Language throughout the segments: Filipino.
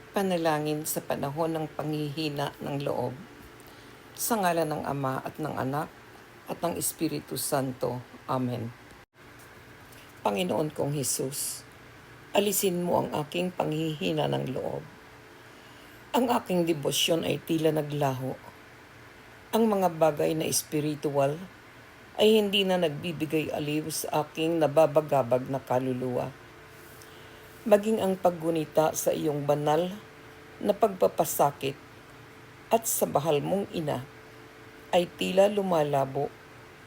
Panalangin sa panahon ng panghihina ng loob. Sa ngalan ng Ama at ng Anak at ng Espiritu Santo. Amen. Panginoon kong Hesus, alisin mo ang aking panghihina ng loob. Ang aking debosyon ay tila naglaho. Ang mga bagay na espiritual ay hindi na nagbibigay aliw sa aking nababagabag na kaluluwa. Maging ang paggunita sa iyong banal na pagpapasakit at sa bahal mong ina ay tila lumalabo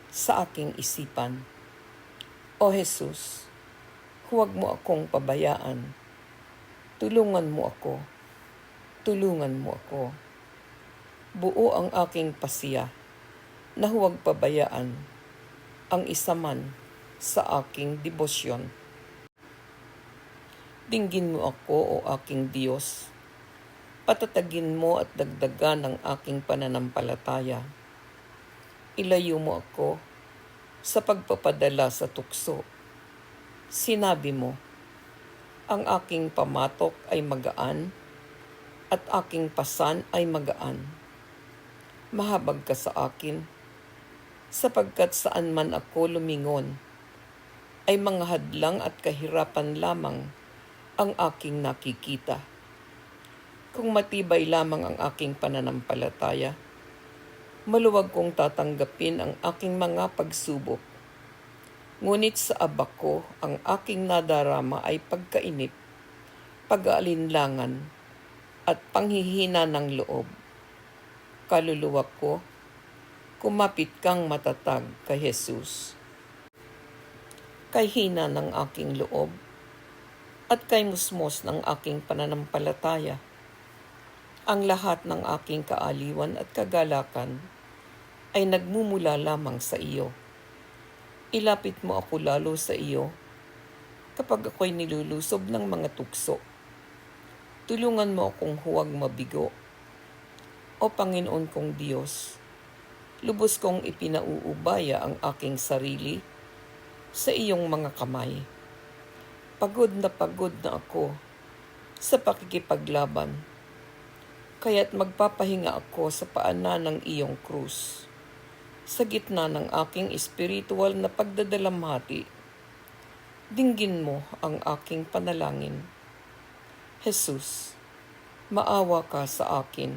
sa aking isipan. O Jesus, huwag mo akong pabayaan. Tulungan mo ako. Tulungan mo ako. Buo ang aking pasiya na huwag pabayaan ang isa man sa aking debosyon. Dinggin mo ako, o aking Diyos. Patatagin mo at dagdagan ang aking pananampalataya. Ilayo mo ako sa pagpapadala sa tukso. Sinabi mo, ang aking pamatok ay magaan at aking pasan ay magaan. Mahabag ka sa akin, sapagkat saan man ako lumingon, ay mga hadlang at kahirapan lamang ang aking nakikita. Kung matibay lamang ang aking pananampalataya, maluwag kong tatanggapin ang aking mga pagsubok. Ngunit sa abak ko, ang aking nadarama ay pagkainip, pag-aalinlangan, at panghihina ng loob. Kaluluwa ko, kumapit kang matatag kay Jesus. Kay hina ng aking loob, at kay musmos ng aking pananampalataya, ang lahat ng aking kaaliwan at kagalakan ay nagmumula lamang sa iyo. Ilapit mo ako lalo sa iyo kapag ako'y nilulusob ng mga tukso. Tulungan mo akong huwag mabigo. O Panginoon kong Diyos, lubos kong ipinauubaya ang aking sarili sa iyong mga kamay. Pagod na ako sa pakikipaglaban, kaya't magpapahinga ako sa paanan ng iyong krus. Sa gitna ng aking espiritual na pagdadalamhati, dinggin mo ang aking panalangin. Jesus, maawa ka sa akin.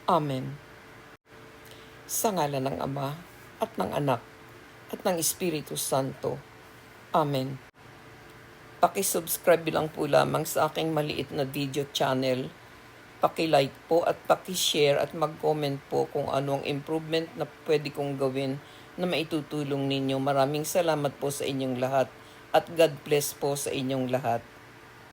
Amen. Sa ngalan ng Ama at ng Anak at ng Espiritu Santo. Amen. Paki-subscribe lang po lamang sa aking maliit na video channel. Paki-like po at paki-share at mag-comment po kung ano ang improvement na pwede kong gawin na maitutulong ninyo. Maraming salamat po sa inyong lahat at God bless po sa inyong lahat.